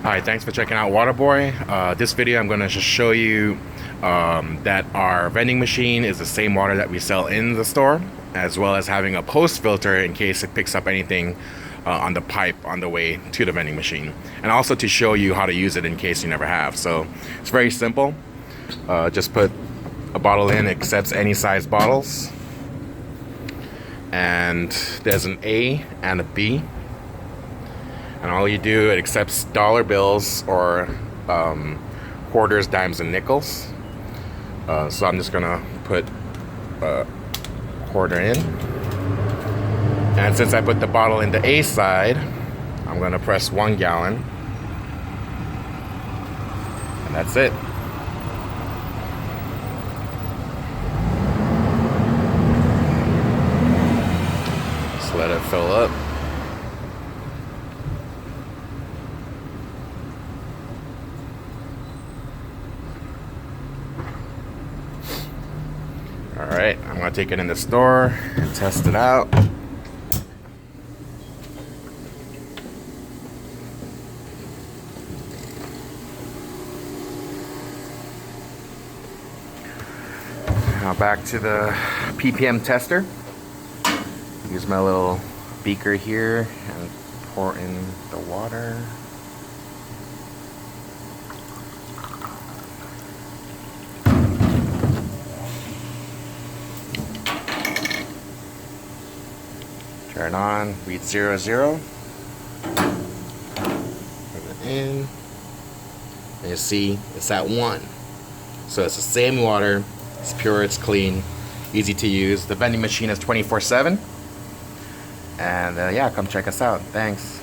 Alright, thanks for checking out Waterboy. This video I'm going to just show you that our vending machine is the same water that we sell in the store, as well as having a post filter in case it picks up anything on the pipe on the way to the vending machine, and also to show you how to use it in case you never have. So it's very simple. Just put a bottle in, it accepts any size bottles, and there's an A and a B. And all you do, it accepts dollar bills or quarters, dimes, and nickels. So I'm just gonna put a quarter in. And since I put the bottle in the A side, I'm gonna press 1 gallon. And that's it. Just let it fill up. Alright, I'm going to take it in the store and test it out. Now back to the ppm tester. Use my little beaker here and pour in the water. Turn on, read 00. Put it in. And you see it's at 1. So it's the same water. It's pure, it's clean, easy to use. The vending machine is 24/7. And yeah, come check us out. Thanks.